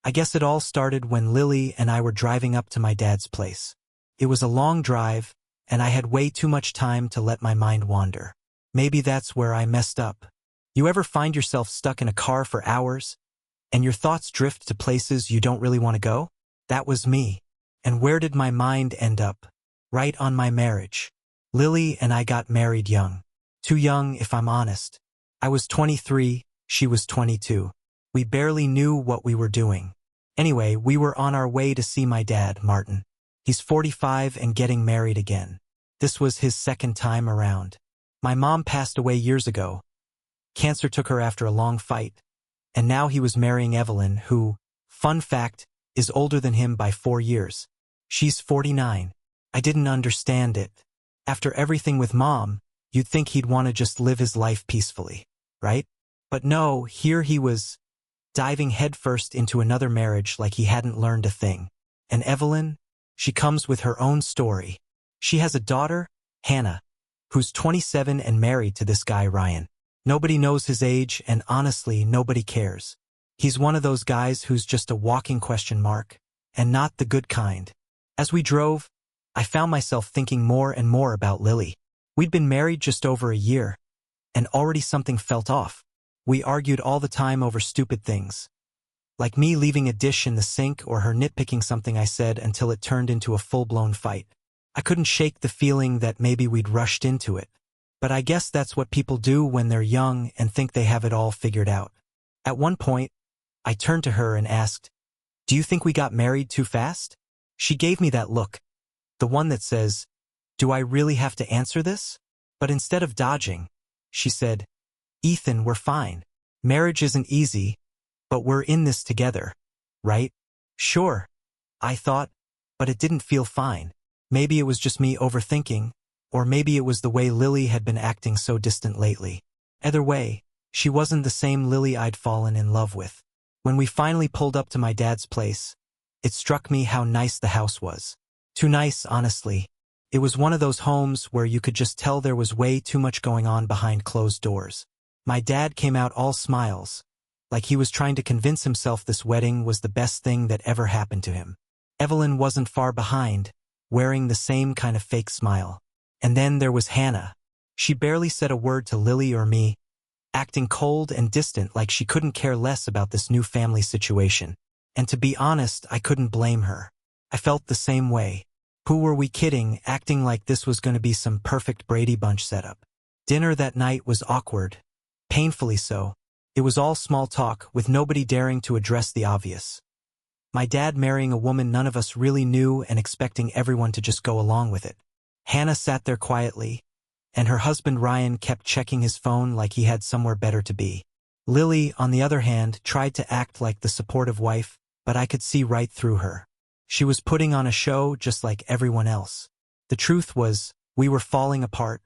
I guess it all started when Lily and I were driving up to my dad's place. It was a long drive, and I had way too much time to let my mind wander. Maybe that's where I messed up. You ever find yourself stuck in a car for hours, and your thoughts drift to places you don't really want to go? That was me. And where did my mind end up? Right on my marriage. Lily and I got married young. Too young, if I'm honest. I was 23, she was 22. We barely knew what we were doing. Anyway, we were on our way to see my dad, Martin. He's 45 and getting married again. This was his second time around. My mom passed away years ago. Cancer took her after a long fight. And now he was marrying Evelyn, who, fun fact, is older than him by 4 years. She's 49. I didn't understand it. After everything with Mom, you'd think he'd want to just live his life peacefully, right? But no, here he was, diving headfirst into another marriage like he hadn't learned a thing. And Evelyn? She comes with her own story. She has a daughter, Hannah, who's 27 and married to this guy Ryan. Nobody knows his age, and honestly, nobody cares. He's one of those guys who's just a walking question mark, and not the good kind. As we drove, I found myself thinking more and more about Lily. We'd been married just over a year, and already something felt off. We argued all the time over stupid things, like me leaving a dish in the sink or her nitpicking something I said until it turned into a full-blown fight. I couldn't shake the feeling that maybe we'd rushed into it. But I guess that's what people do when they're young and think they have it all figured out. At one point, I turned to her and asked, "Do you think we got married too fast?" She gave me that look, the one that says, "Do I really have to answer this?" But instead of dodging, she said, "Ethan, we're fine. Marriage isn't easy, but we're in this together, right?" Sure, I thought, but it didn't feel fine. Maybe it was just me overthinking, or maybe it was the way Lily had been acting so distant lately. Either way, she wasn't the same Lily I'd fallen in love with. When we finally pulled up to my dad's place, it struck me how nice the house was. Too nice, honestly. It was one of those homes where you could just tell there was way too much going on behind closed doors. My dad came out all smiles, like he was trying to convince himself this wedding was the best thing that ever happened to him. Evelyn wasn't far behind, wearing the same kind of fake smile. And then there was Hannah. She barely said a word to Lily or me, acting cold and distant like she couldn't care less about this new family situation. And to be honest, I couldn't blame her. I felt the same way. Who were we kidding, acting like this was going to be some perfect Brady Bunch setup? Dinner that night was awkward. Painfully so. It was all small talk, with nobody daring to address the obvious. My dad marrying a woman none of us really knew and expecting everyone to just go along with it. Hannah sat there quietly, and her husband Ryan kept checking his phone like he had somewhere better to be. Lily, on the other hand, tried to act like the supportive wife, but I could see right through her. She was putting on a show just like everyone else. The truth was, we were falling apart,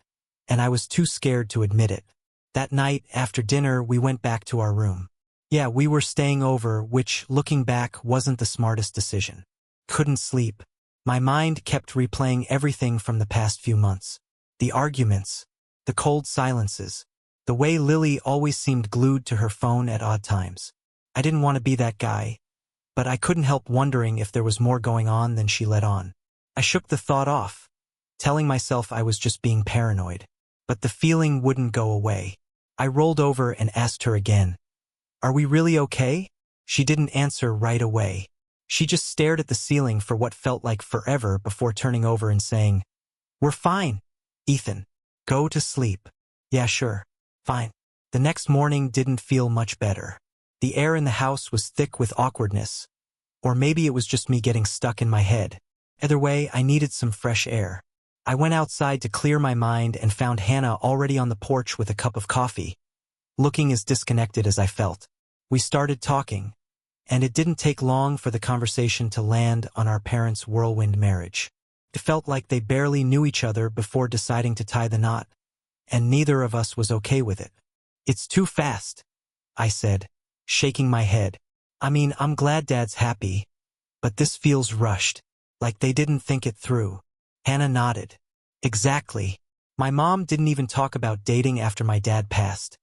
and I was too scared to admit it. That night, after dinner, we went back to our room. Yeah, we were staying over, which, looking back, wasn't the smartest decision. Couldn't sleep. My mind kept replaying everything from the past few months. The arguments, the cold silences, the way Lily always seemed glued to her phone at odd times. I didn't want to be that guy, but I couldn't help wondering if there was more going on than she let on. I shook the thought off, telling myself I was just being paranoid. But the feeling wouldn't go away. I rolled over and asked her again, "Are we really okay?" She didn't answer right away. She just stared at the ceiling for what felt like forever before turning over and saying, "We're fine, Ethan. Go to sleep." Yeah, sure. Fine. The next morning didn't feel much better. The air in the house was thick with awkwardness. Or maybe it was just me getting stuck in my head. Either way, I needed some fresh air. I went outside to clear my mind and found Hannah already on the porch with a cup of coffee, looking as disconnected as I felt. We started talking, and it didn't take long for the conversation to land on our parents' whirlwind marriage. It felt like they barely knew each other before deciding to tie the knot, and neither of us was okay with it. "It's too fast," I said, shaking my head. "I mean, I'm glad Dad's happy, but this feels rushed, like they didn't think it through." Hannah nodded. "Exactly. My mom didn't even talk about dating after my dad passed.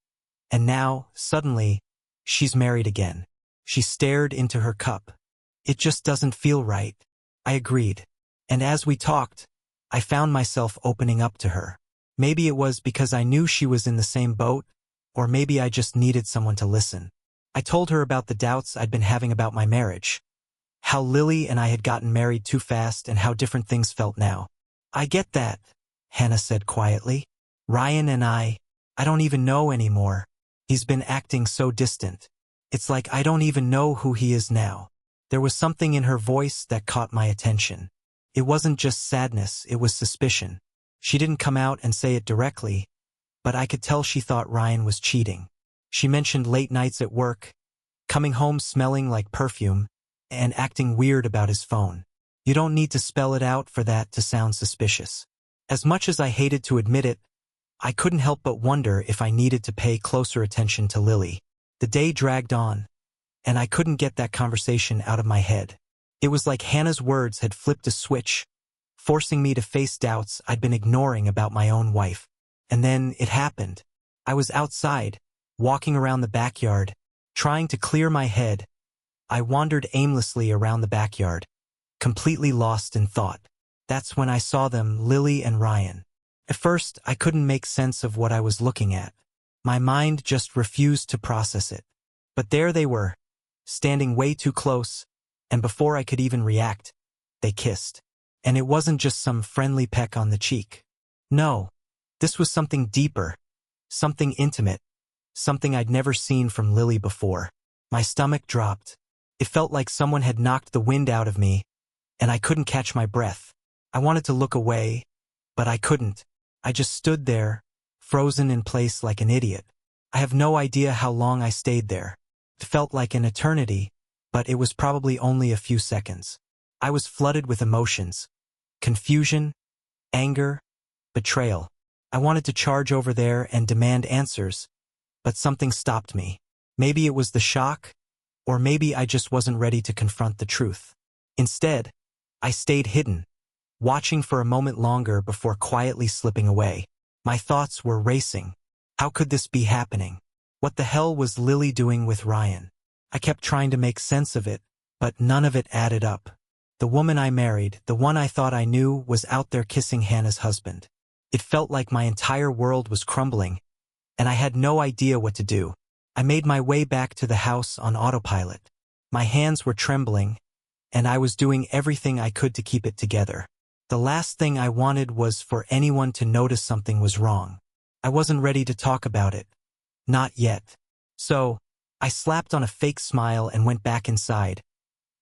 And now, suddenly, she's married again. She stared into her cup. It just doesn't feel right. I agreed. And as we talked, I found myself opening up to her. Maybe it was because I knew she was in the same boat, or maybe I just needed someone to listen. I told her about the doubts I'd been having about my marriage. How Lily and I had gotten married too fast and how different things felt now. I get that, Hannah said quietly. Ryan and I don't even know anymore. He's been acting so distant. It's like I don't even know who he is now. There was something in her voice that caught my attention. It wasn't just sadness, it was suspicion. She didn't come out and say it directly, but I could tell she thought Ryan was cheating. She mentioned late nights at work, coming home smelling like perfume, and acting weird about his phone. You don't need to spell it out for that to sound suspicious. As much as I hated to admit it, I couldn't help but wonder if I needed to pay closer attention to Lily. The day dragged on, and I couldn't get that conversation out of my head. It was like Hannah's words had flipped a switch, forcing me to face doubts I'd been ignoring about my own wife. And then it happened. I was outside, walking around the backyard, trying to clear my head. I wandered aimlessly around the backyard, completely lost in thought. That's when I saw them, Lily and Ryan. At first, I couldn't make sense of what I was looking at. My mind just refused to process it. But there they were, standing way too close, and before I could even react, they kissed. And it wasn't just some friendly peck on the cheek. No, this was something deeper, something intimate, something I'd never seen from Lily before. My stomach dropped. It felt like someone had knocked the wind out of me, and I couldn't catch my breath. I wanted to look away, but I couldn't. I just stood there, frozen in place like an idiot. I have no idea how long I stayed there. It felt like an eternity, but it was probably only a few seconds. I was flooded with emotions. Confusion, anger, betrayal. I wanted to charge over there and demand answers, but something stopped me. Maybe it was the shock, or maybe I just wasn't ready to confront the truth. Instead, I stayed hidden, watching for a moment longer before quietly slipping away. My thoughts were racing. How could this be happening? What the hell was Lily doing with Ryan? I kept trying to make sense of it, but none of it added up. The woman I married, the one I thought I knew, was out there kissing Hannah's husband. It felt like my entire world was crumbling, and I had no idea what to do. I made my way back to the house on autopilot. My hands were trembling, and I was doing everything I could to keep it together. The last thing I wanted was for anyone to notice something was wrong. I wasn't ready to talk about it. Not yet. So, I slapped on a fake smile and went back inside,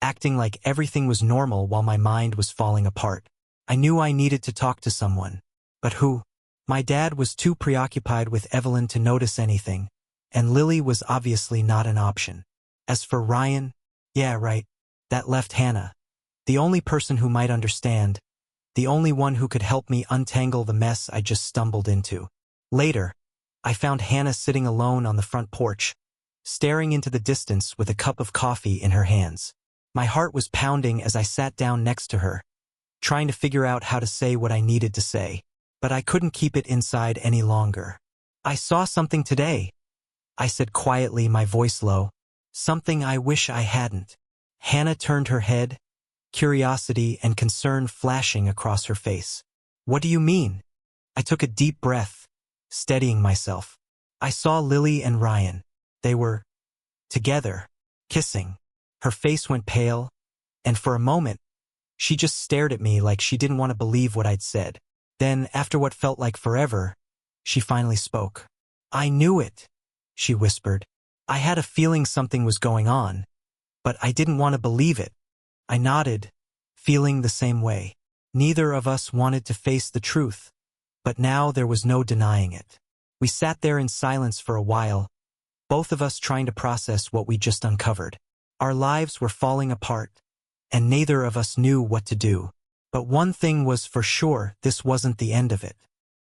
acting like everything was normal while my mind was falling apart. I knew I needed to talk to someone. But who? My dad was too preoccupied with Evelyn to notice anything, and Lily was obviously not an option. As for Ryan, yeah, right, that left Hannah. The only person who might understand, the only one who could help me untangle the mess I just stumbled into. Later, I found Hannah sitting alone on the front porch, staring into the distance with a cup of coffee in her hands. My heart was pounding as I sat down next to her, trying to figure out how to say what I needed to say. But I couldn't keep it inside any longer. I saw something today, I said quietly, my voice low. Something I wish I hadn't. Hannah turned her head, curiosity and concern flashing across her face. What do you mean? I took a deep breath, steadying myself. I saw Lily and Ryan. They were together, kissing. Her face went pale, and for a moment, she just stared at me like she didn't want to believe what I'd said. Then, after what felt like forever, she finally spoke. I knew it, she whispered. I had a feeling something was going on, but I didn't want to believe it. I nodded, feeling the same way. Neither of us wanted to face the truth, but now there was no denying it. We sat there in silence for a while, both of us trying to process what we just uncovered. Our lives were falling apart, and neither of us knew what to do. But one thing was for sure, this wasn't the end of it.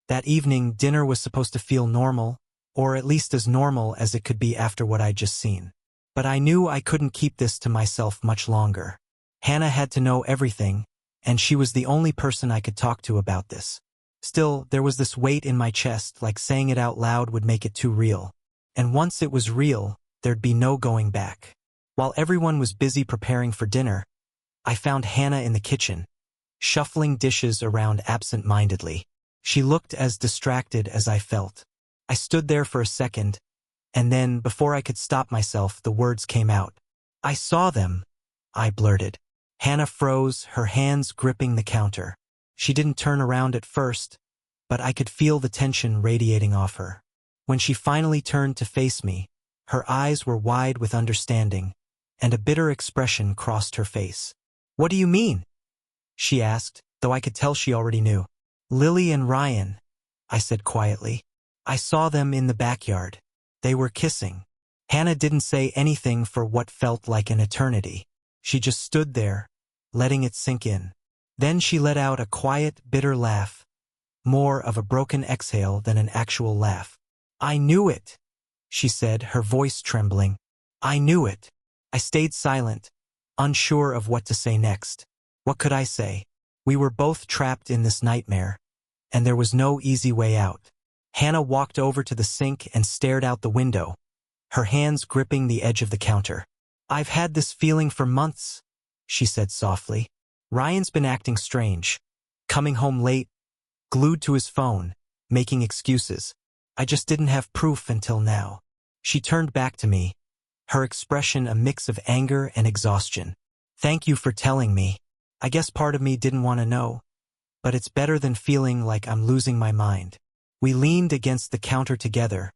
That evening, dinner was supposed to feel normal, or at least as normal as it could be after what I'd just seen. But I knew I couldn't keep this to myself much longer. Hannah had to know everything, and she was the only person I could talk to about this. Still, there was this weight in my chest, like saying it out loud would make it too real. And once it was real, there'd be no going back. While everyone was busy preparing for dinner, I found Hannah in the kitchen, shuffling dishes around absent-mindedly. She looked as distracted as I felt. I stood there for a second, and then, before I could stop myself, the words came out. "I saw them," I blurted. Hannah froze, her hands gripping the counter. She didn't turn around at first, but I could feel the tension radiating off her. When she finally turned to face me, her eyes were wide with understanding, and a bitter expression crossed her face. "What do you mean?" she asked, though I could tell she already knew. "Lily and Ryan," I said quietly. "I saw them in the backyard. They were kissing." Hannah didn't say anything for what felt like an eternity. She just stood there, letting it sink in. Then she let out a quiet, bitter laugh, more of a broken exhale than an actual laugh. "I knew it," she said, her voice trembling. "I knew it." I stayed silent, unsure of what to say next. What could I say? We were both trapped in this nightmare, and there was no easy way out. Hannah walked over to the sink and stared out the window, her hands gripping the edge of the counter. "I've had this feeling for months," she said softly. "Ryan's been acting strange, coming home late, glued to his phone, making excuses. I just didn't have proof until now." She turned back to me, her expression a mix of anger and exhaustion. "Thank you for telling me. I guess part of me didn't want to know, but it's better than feeling like I'm losing my mind." We leaned against the counter together,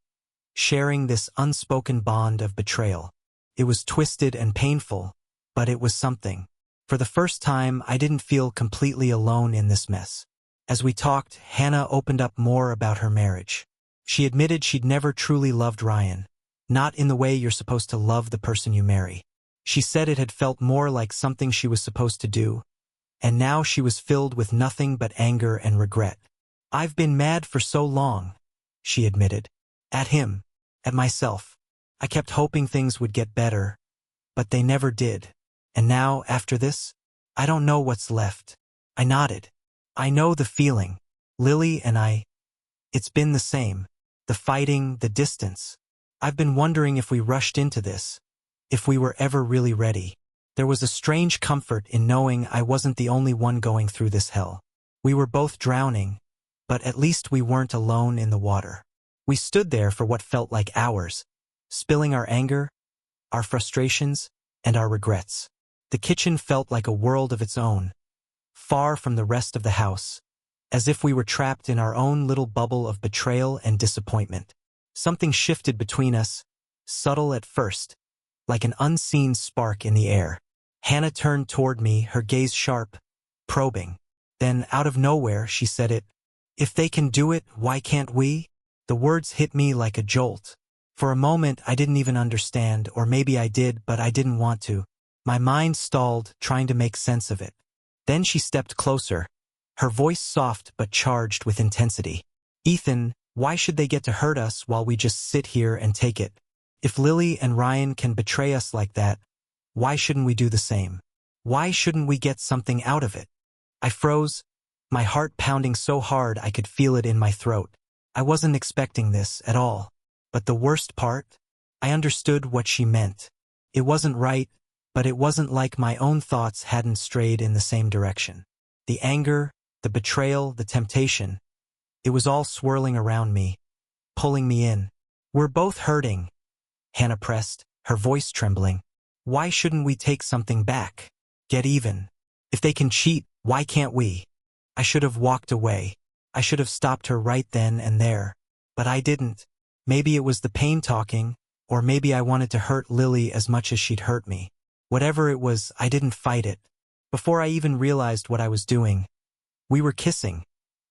sharing this unspoken bond of betrayal. It was twisted and painful, but it was something. For the first time, I didn't feel completely alone in this mess. As we talked, Hannah opened up more about her marriage. She admitted she'd never truly loved Ryan, not in the way you're supposed to love the person you marry. She said it had felt more like something she was supposed to do, and now she was filled with nothing but anger and regret. "I've been mad for so long," she admitted. "At him, at myself. I kept hoping things would get better, but they never did. And now, after this, I don't know what's left." I nodded. "I know the feeling. Lily and I, it's been the same. The fighting, the distance. I've been wondering if we rushed into this, if we were ever really ready." There was a strange comfort in knowing I wasn't the only one going through this hell. We were both drowning, but at least we weren't alone in the water. We stood there for what felt like hours, spilling our anger, our frustrations, and our regrets. The kitchen felt like a world of its own, far from the rest of the house, as if we were trapped in our own little bubble of betrayal and disappointment. Something shifted between us, subtle at first, like an unseen spark in the air. Hannah turned toward me, her gaze sharp, probing. Then, out of nowhere, she said it. "If they can do it, why can't we?" The words hit me like a jolt. For a moment, I didn't even understand, or maybe I did, but I didn't want to. My mind stalled, trying to make sense of it. Then she stepped closer, her voice soft but charged with intensity. "Ethan, why should they get to hurt us while we just sit here and take it? If Lily and Ryan can betray us like that, why shouldn't we do the same? Why shouldn't we get something out of it?" I froze, my heart pounding so hard I could feel it in my throat. I wasn't expecting this at all. But the worst part? I understood what she meant. It wasn't right, but it wasn't like my own thoughts hadn't strayed in the same direction. The anger, the betrayal, the temptation, it was all swirling around me, pulling me in. "We're both hurting," Hannah pressed, her voice trembling. "Why shouldn't we take something back? Get even? If they can cheat, why can't we?" I should have walked away. I should have stopped her right then and there. But I didn't. Maybe it was the pain talking, or maybe I wanted to hurt Lily as much as she'd hurt me. Whatever it was, I didn't fight it. Before I even realized what I was doing, we were kissing.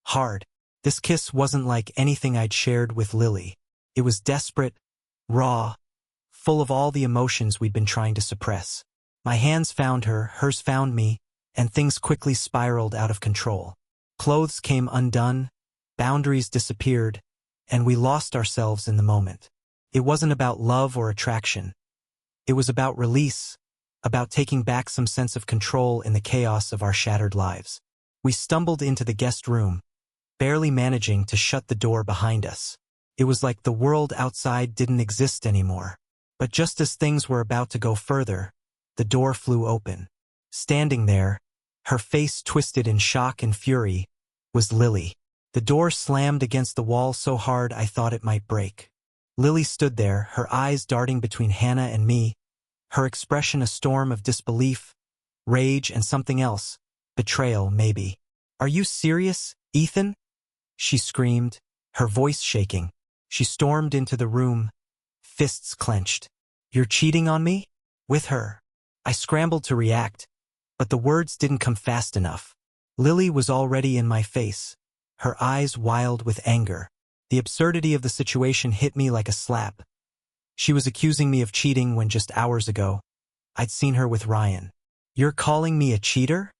Hard. This kiss wasn't like anything I'd shared with Lily. It was desperate, raw, full of all the emotions we'd been trying to suppress. My hands found her, hers found me, and things quickly spiraled out of control. Clothes came undone, boundaries disappeared, and we lost ourselves in the moment. It wasn't about love or attraction. It was about release, about taking back some sense of control in the chaos of our shattered lives. We stumbled into the guest room, barely managing to shut the door behind us. It was like the world outside didn't exist anymore. But just as things were about to go further, the door flew open. Standing there, her face twisted in shock and fury, was Lily. The door slammed against the wall so hard I thought it might break. Lily stood there, her eyes darting between Hannah and me, her expression a storm of disbelief, rage, and something else. Betrayal, maybe. "Are you serious, Ethan?" she screamed, her voice shaking. She stormed into the room, fists clenched. "You're cheating on me? With her?" I scrambled to react, but the words didn't come fast enough. Lily was already in my face, her eyes wild with anger. The absurdity of the situation hit me like a slap. She was accusing me of cheating when just hours ago I'd seen her with Ryan. "You're calling me a cheater?"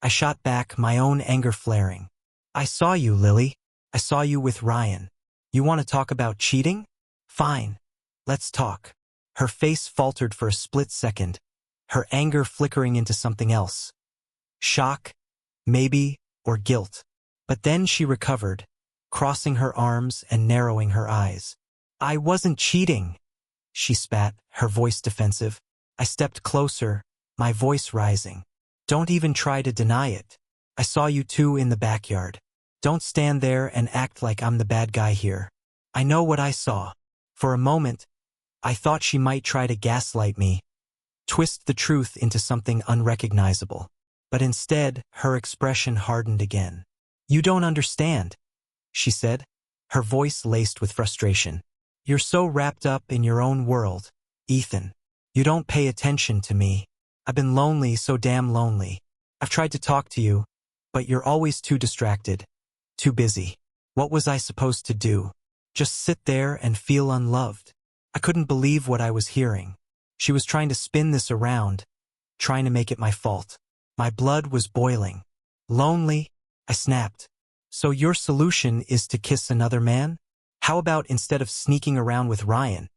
I shot back, my own anger flaring. "I saw you, Lily. I saw you with Ryan. You want to talk about cheating? Fine. Let's talk." Her face faltered for a split second, her anger flickering into something else. Shock, maybe, or guilt. But then she recovered, crossing her arms and narrowing her eyes. "I wasn't cheating," she spat, her voice defensive. I stepped closer, my voice rising. "Don't even try to deny it. I saw you two in the backyard. Don't stand there and act like I'm the bad guy here. I know what I saw." For a moment, I thought she might try to gaslight me, twist the truth into something unrecognizable. But instead, her expression hardened again. "You don't understand," she said, her voice laced with frustration. "You're so wrapped up in your own world, Ethan. You don't pay attention to me. I've been lonely, so damn lonely. I've tried to talk to you, but you're always too distracted, too busy. What was I supposed to do? Just sit there and feel unloved?" I couldn't believe what I was hearing. She was trying to spin this around, trying to make it my fault. My blood was boiling. "Lonely?" I snapped. "So your solution is to kiss another man? How about instead of sneaking around with Ryan,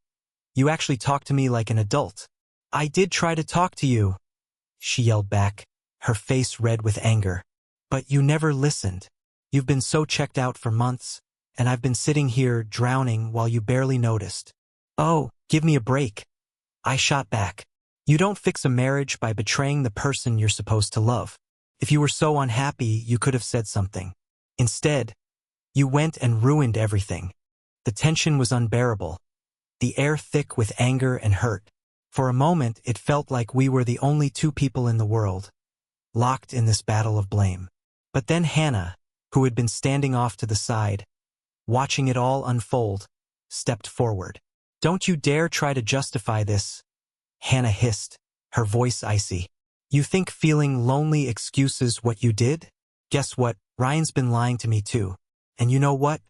you actually talk to me like an adult?" "I did try to talk to you," she yelled back, her face red with anger. "But you never listened. You've been so checked out for months, and I've been sitting here drowning while you barely noticed." "Oh, give me a break," I shot back. "You don't fix a marriage by betraying the person you're supposed to love. If you were so unhappy, you could have said something. Instead, you went and ruined everything." The tension was unbearable, the air thick with anger and hurt. For a moment, it felt like we were the only two people in the world, locked in this battle of blame. But then Hannah, who had been standing off to the side, watching it all unfold, stepped forward. "Don't you dare try to justify this," Hannah hissed, her voice icy. "You think feeling lonely excuses what you did? Guess what? Ryan's been lying to me too. And you know what?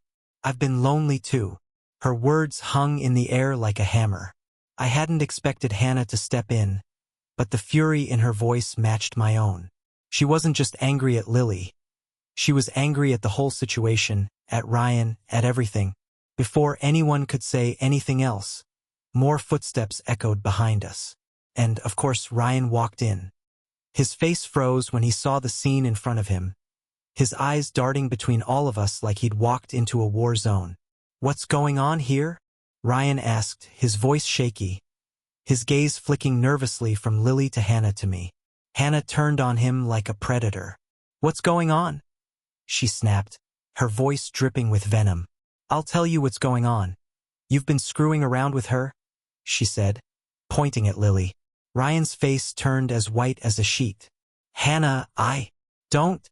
I've been lonely too." Her words hung in the air like a hammer. I hadn't expected Hannah to step in, but the fury in her voice matched my own. She wasn't just angry at Lily. She was angry at the whole situation, at Ryan, at everything. Before anyone could say anything else, more footsteps echoed behind us. And, of course, Ryan walked in. His face froze when he saw the scene in front of him, his eyes darting between all of us like he'd walked into a war zone. "What's going on here?" Ryan asked, his voice shaky, his gaze flicking nervously from Lily to Hannah to me. Hannah turned on him like a predator. "What's going on?" she snapped, her voice dripping with venom. "I'll tell you what's going on. You've been screwing around with her," she said, pointing at Lily. Ryan's face turned as white as a sheet. "Hannah, I don't..."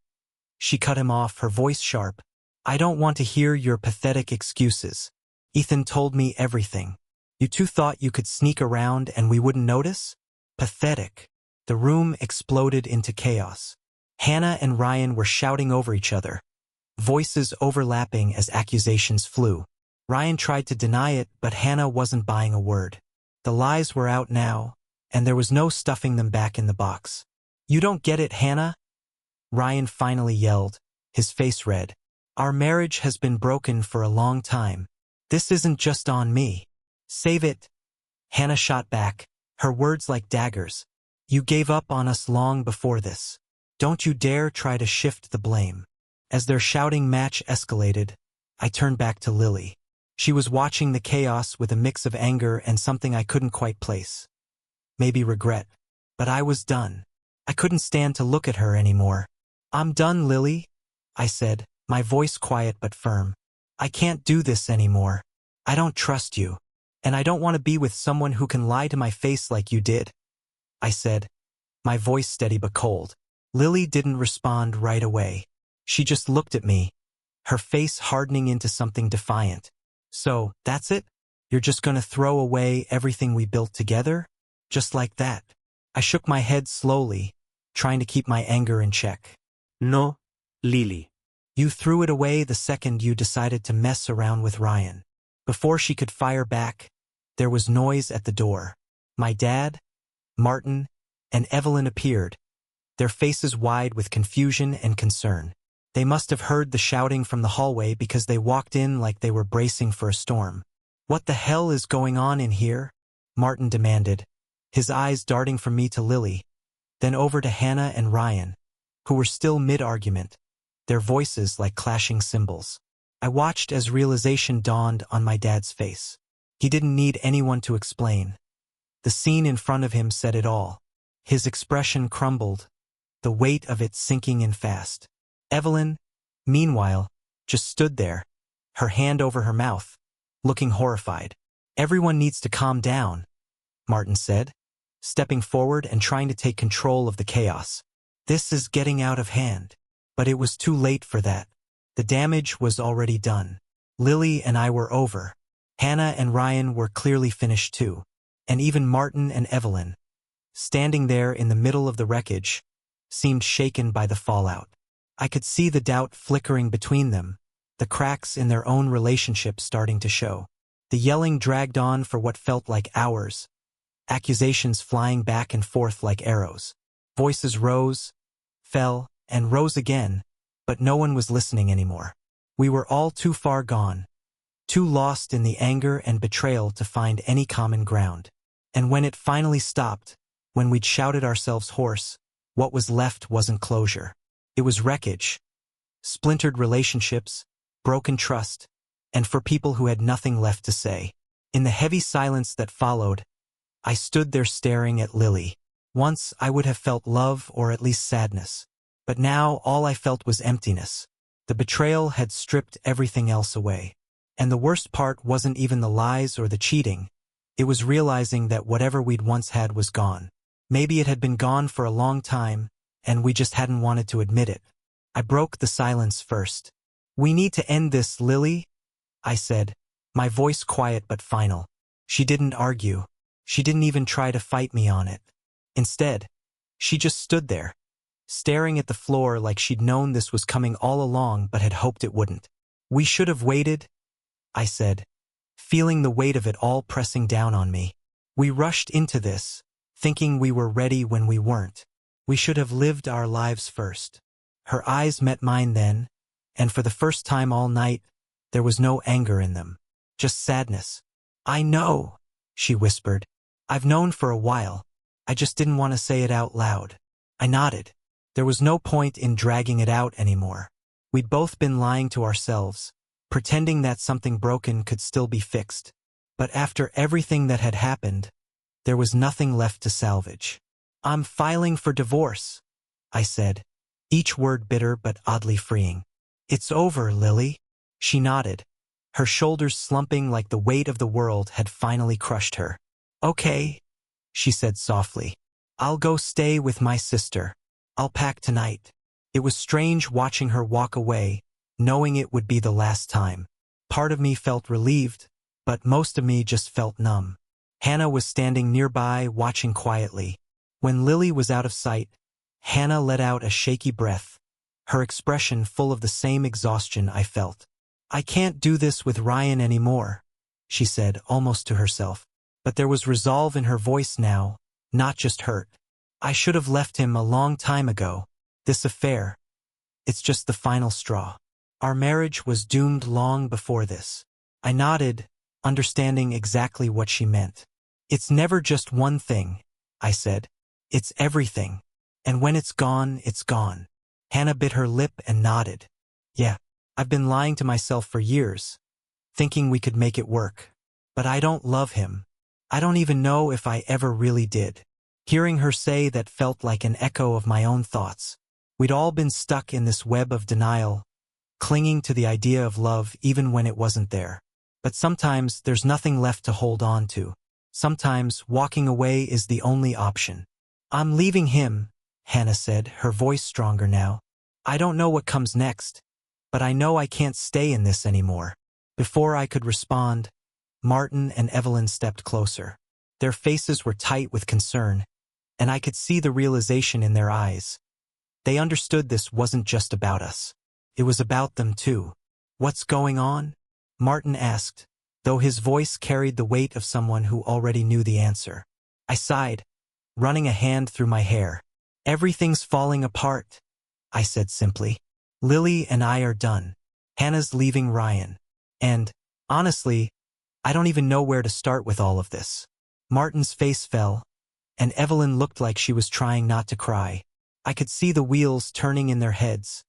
She cut him off, her voice sharp. "I don't want to hear your pathetic excuses. Ethan told me everything. You two thought you could sneak around and we wouldn't notice? Pathetic." The room exploded into chaos. Hannah and Ryan were shouting over each other, voices overlapping as accusations flew. Ryan tried to deny it, but Hannah wasn't buying a word. The lies were out now, and there was no stuffing them back in the box. "You don't get it, Hannah?" Ryan finally yelled, his face red. "Our marriage has been broken for a long time. This isn't just on me. Save it." Hannah shot back, her words like daggers. "You gave up on us long before this. Don't you dare try to shift the blame." As their shouting match escalated, I turned back to Lily. She was watching the chaos with a mix of anger and something I couldn't quite place. Maybe regret. But I was done. I couldn't stand to look at her anymore. "I'm done, Lily," I said, my voice quiet but firm. "I can't do this anymore. I don't trust you. And I don't want to be with someone who can lie to my face like you did," I said, my voice steady but cold. Lily didn't respond right away. She just looked at me, her face hardening into something defiant. "So, that's it? You're just gonna throw away everything we built together? Just like that?" I shook my head slowly, trying to keep my anger in check. No, Lily. "You threw it away the second you decided to mess around with Ryan." Before she could fire back, there was noise at the door. My dad, Martin, and Evelyn appeared, their faces wide with confusion and concern. They must have heard the shouting from the hallway because they walked in like they were bracing for a storm. "What the hell is going on in here?" Martin demanded, his eyes darting from me to Lily, then over to Hannah and Ryan, who were still mid-argument, their voices like clashing cymbals. I watched as realization dawned on my dad's face. He didn't need anyone to explain. The scene in front of him said it all. His expression crumbled, the weight of it sinking in fast. Evelyn, meanwhile, just stood there, her hand over her mouth, looking horrified. "Everyone needs to calm down," Martin said, stepping forward and trying to take control of the chaos. "This is getting out of hand." But it was too late for that. The damage was already done. Lily and I were over. Hannah and Ryan were clearly finished too. And even Martin and Evelyn, standing there in the middle of the wreckage, seemed shaken by the fallout. I could see the doubt flickering between them, the cracks in their own relationship starting to show. The yelling dragged on for what felt like hours, accusations flying back and forth like arrows. Voices rose, fell, and rose again, but no one was listening anymore. We were all too far gone, too lost in the anger and betrayal to find any common ground. And when it finally stopped, when we'd shouted ourselves hoarse, what was left wasn't closure. It was wreckage, splintered relationships, broken trust, and for people who had nothing left to say. In the heavy silence that followed, I stood there staring at Lily. Once I would have felt love or at least sadness. But now all I felt was emptiness. The betrayal had stripped everything else away. And the worst part wasn't even the lies or the cheating. It was realizing that whatever we'd once had was gone. Maybe it had been gone for a long time, and we just hadn't wanted to admit it. I broke the silence first. "We need to end this, Lily," I said, my voice quiet but final. She didn't argue. She didn't even try to fight me on it. Instead, she just stood there, staring at the floor like she'd known this was coming all along but had hoped it wouldn't. "We should have waited," I said, feeling the weight of it all pressing down on me. "We rushed into this, thinking we were ready when we weren't. We should have lived our lives first." Her eyes met mine then, and for the first time all night, there was no anger in them, just sadness. "I know," she whispered. "I've known for a while. I just didn't want to say it out loud." I nodded. There was no point in dragging it out anymore. We'd both been lying to ourselves, pretending that something broken could still be fixed. But after everything that had happened, there was nothing left to salvage. "I'm filing for divorce," I said, each word bitter but oddly freeing. "It's over, Lily." She nodded, her shoulders slumping like the weight of the world had finally crushed her. "Okay," she said softly. "I'll go stay with my sister. I'll pack tonight." It was strange watching her walk away, knowing it would be the last time. Part of me felt relieved, but most of me just felt numb. Hannah was standing nearby, watching quietly. When Lily was out of sight, Hannah let out a shaky breath, her expression full of the same exhaustion I felt. "I can't do this with Ryan anymore," she said, almost to herself. But there was resolve in her voice now, not just hurt. "I should have left him a long time ago. This affair, it's just the final straw. Our marriage was doomed long before this." I nodded, understanding exactly what she meant. "It's never just one thing," I said. "It's everything. And when it's gone, it's gone." Hannah bit her lip and nodded. "Yeah, I've been lying to myself for years. thinking we could make it work. But I don't love him. I don't even know if I ever really did. Hearing her say that felt like an echo of my own thoughts. We'd all been stuck in this web of denial, clinging to the idea of love even when it wasn't there. But sometimes there's nothing left to hold on to. Sometimes walking away is the only option. I'm leaving him, Hannah said, her voice stronger now. I don't know what comes next, but I know I can't stay in this anymore. Before I could respond, Martin and Evelyn stepped closer. Their faces were tight with concern, and I could see the realization in their eyes. They understood this wasn't just about us. It was about them too. What's going on? Martin asked, though his voice carried the weight of someone who already knew the answer. I sighed, running a hand through my hair. Everything's falling apart, I said simply. Lily and I are done. Hannah's leaving Ryan. And, honestly, I don't even know where to start with all of this. Martin's face fell, and Evelyn looked like she was trying not to cry. I could see the wheels turning in their heads,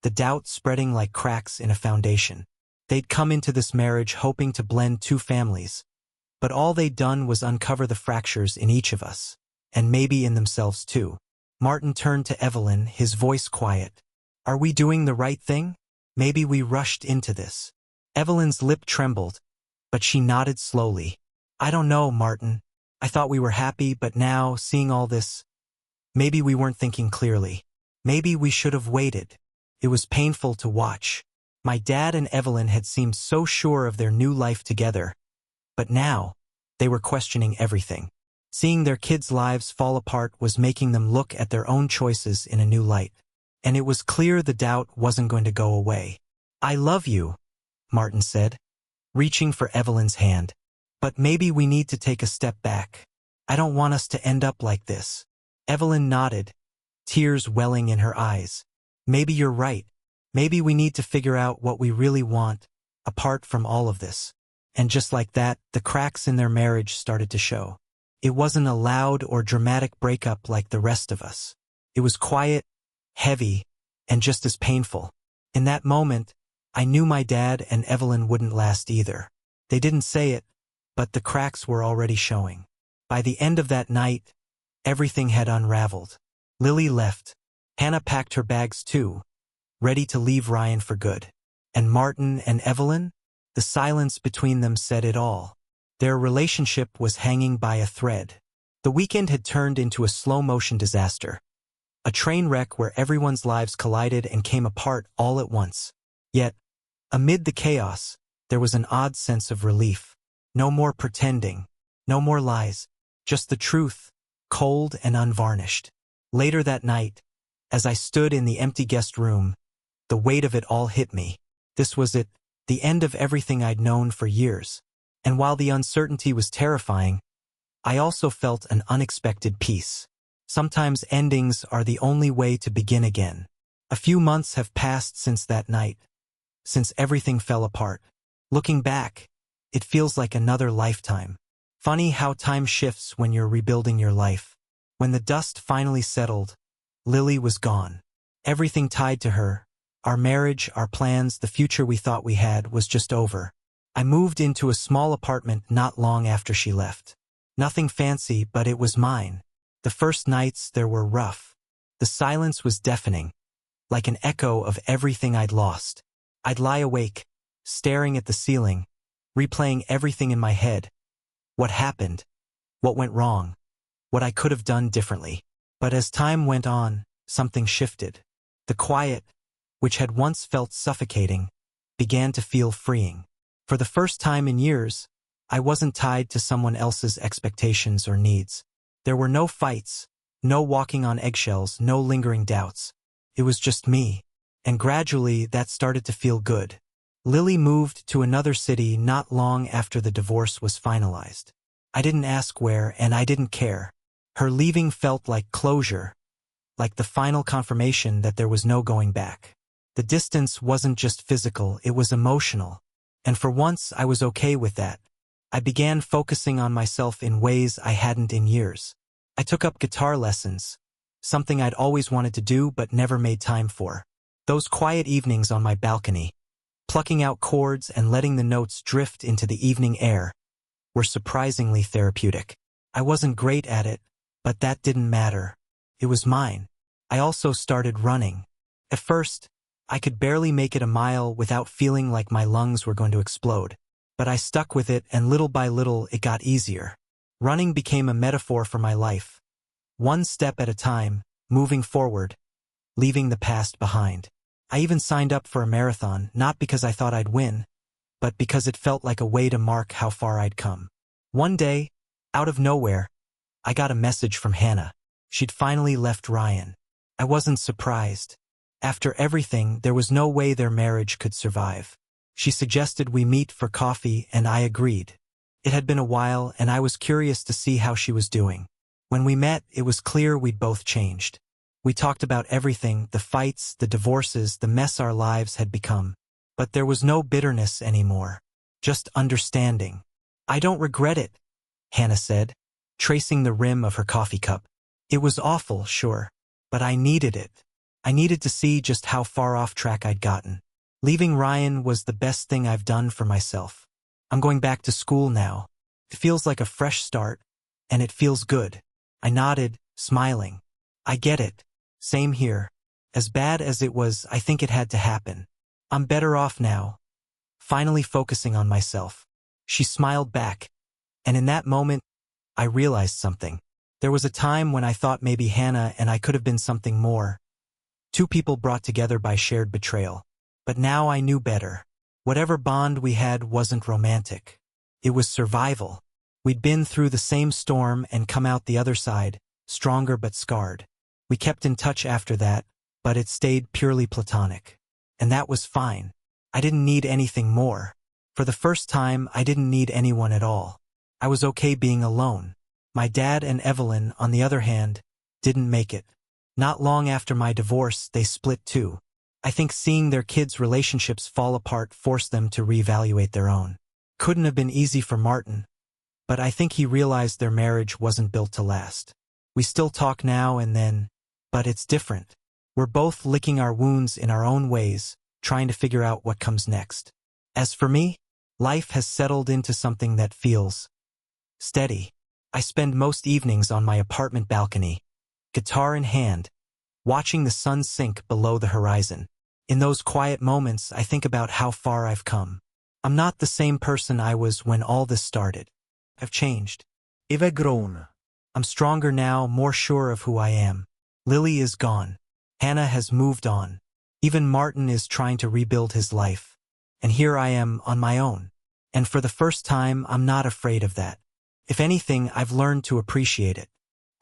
the doubt spreading like cracks in a foundation. They'd come into this marriage hoping to blend two families, but all they'd done was uncover the fractures in each of us, and maybe in themselves too. Martin turned to Evelyn, his voice quiet. Are we doing the right thing? Maybe we rushed into this. Evelyn's lip trembled, but she nodded slowly. I don't know, Martin. I thought we were happy, but now, seeing all this, maybe we weren't thinking clearly. Maybe we should have waited. It was painful to watch. My dad and Evelyn had seemed so sure of their new life together, but now, they were questioning everything. Seeing their kids' lives fall apart was making them look at their own choices in a new light. And it was clear the doubt wasn't going to go away. I love you, Martin said, reaching for Evelyn's hand. But maybe we need to take a step back. I don't want us to end up like this. Evelyn nodded, tears welling in her eyes. Maybe you're right. Maybe we need to figure out what we really want, apart from all of this. And just like that, the cracks in their marriage started to show. It wasn't a loud or dramatic breakup like the rest of us. It was quiet, heavy, and just as painful. In that moment, I knew my dad and Evelyn wouldn't last either. They didn't say it, but the cracks were already showing. By the end of that night, everything had unraveled. Lily left. Hannah packed her bags too, ready to leave Ryan for good. And Martin and Evelyn? The silence between them said it all. Their relationship was hanging by a thread. The weekend had turned into a slow-motion disaster. A train wreck where everyone's lives collided and came apart all at once. Yet, amid the chaos, there was an odd sense of relief. No more pretending, no more lies, just the truth, cold and unvarnished. Later that night, as I stood in the empty guest room, the weight of it all hit me. This was it, the end of everything I'd known for years. And while the uncertainty was terrifying, I also felt an unexpected peace. Sometimes endings are the only way to begin again. A few months have passed since that night, since everything fell apart. Looking back, it feels like another lifetime. Funny how time shifts when you're rebuilding your life. When the dust finally settled, Lily was gone. Everything tied to her, our marriage, our plans, the future we thought we had, was just over. I moved into a small apartment not long after she left. Nothing fancy, but it was mine. The first nights there were rough. The silence was deafening, like an echo of everything I'd lost. I'd lie awake, staring at the ceiling, replaying everything in my head. What happened? What went wrong? What I could have done differently. But as time went on, something shifted. The quiet, which had once felt suffocating, began to feel freeing. For the first time in years, I wasn't tied to someone else's expectations or needs. There were no fights, no walking on eggshells, no lingering doubts. It was just me. And gradually, that started to feel good. Lily moved to another city not long after the divorce was finalized. I didn't ask where, and I didn't care. Her leaving felt like closure, like the final confirmation that there was no going back. The distance wasn't just physical, it was emotional. And for once, I was okay with that. I began focusing on myself in ways I hadn't in years. I took up guitar lessons, something I'd always wanted to do but never made time for. Those quiet evenings on my balcony, Plucking out chords and letting the notes drift into the evening air were surprisingly therapeutic. I wasn't great at it, but that didn't matter. It was mine. I also started running. At first, I could barely make it a mile without feeling like my lungs were going to explode. But I stuck with it, and little by little it got easier. Running became a metaphor for my life. One step at a time, moving forward, leaving the past behind. I even signed up for a marathon, not because I thought I'd win, but because it felt like a way to mark how far I'd come. One day, out of nowhere, I got a message from Hannah. She'd finally left Ryan. I wasn't surprised. After everything, there was no way their marriage could survive. She suggested we meet for coffee, and I agreed. It had been a while, and I was curious to see how she was doing. When we met, it was clear we'd both changed. We talked about everything, the fights, the divorces, the mess our lives had become. But there was no bitterness anymore. Just understanding. "I don't regret it," Hannah said, tracing the rim of her coffee cup. "It was awful, sure. But I needed it. I needed to see just how far off track I'd gotten. Leaving Ryan was the best thing I've done for myself. I'm going back to school now. It feels like a fresh start, and it feels good." I nodded, smiling. "I get it. Same here. As bad as it was, I think it had to happen. I'm better off now. Finally focusing on myself." She smiled back, and in that moment, I realized something. There was a time when I thought maybe Hannah and I could have been something more. Two people brought together by shared betrayal. But now I knew better. Whatever bond we had wasn't romantic. It was survival. We'd been through the same storm and come out the other side, stronger but scarred. We kept in touch after that, but it stayed purely platonic. And that was fine. I didn't need anything more. For the first time, I didn't need anyone at all. I was okay being alone. My dad and Evelyn, on the other hand, didn't make it. Not long after my divorce, they split too. I think seeing their kids' relationships fall apart forced them to reevaluate their own. Couldn't have been easy for Martin, but I think he realized their marriage wasn't built to last. We still talk now and then, but it's different. We're both licking our wounds in our own ways, trying to figure out what comes next. As for me, life has settled into something that feels steady. I spend most evenings on my apartment balcony, guitar in hand, watching the sun sink below the horizon. In those quiet moments, I think about how far I've come. I'm not the same person I was when all this started. I've changed. I've grown. I'm stronger now, more sure of who I am. Lily is gone. Hannah has moved on. Even Martin is trying to rebuild his life. And here I am on my own. And for the first time, I'm not afraid of that. If anything, I've learned to appreciate it.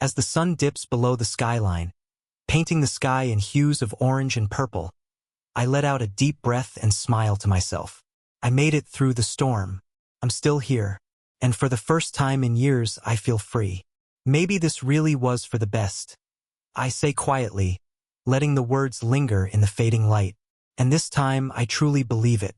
As the sun dips below the skyline, painting the sky in hues of orange and purple, I let out a deep breath and smile to myself. I made it through the storm. I'm still here. And for the first time in years, I feel free. Maybe this really was for the best. I say quietly, letting the words linger in the fading light. And this time, I truly believe it.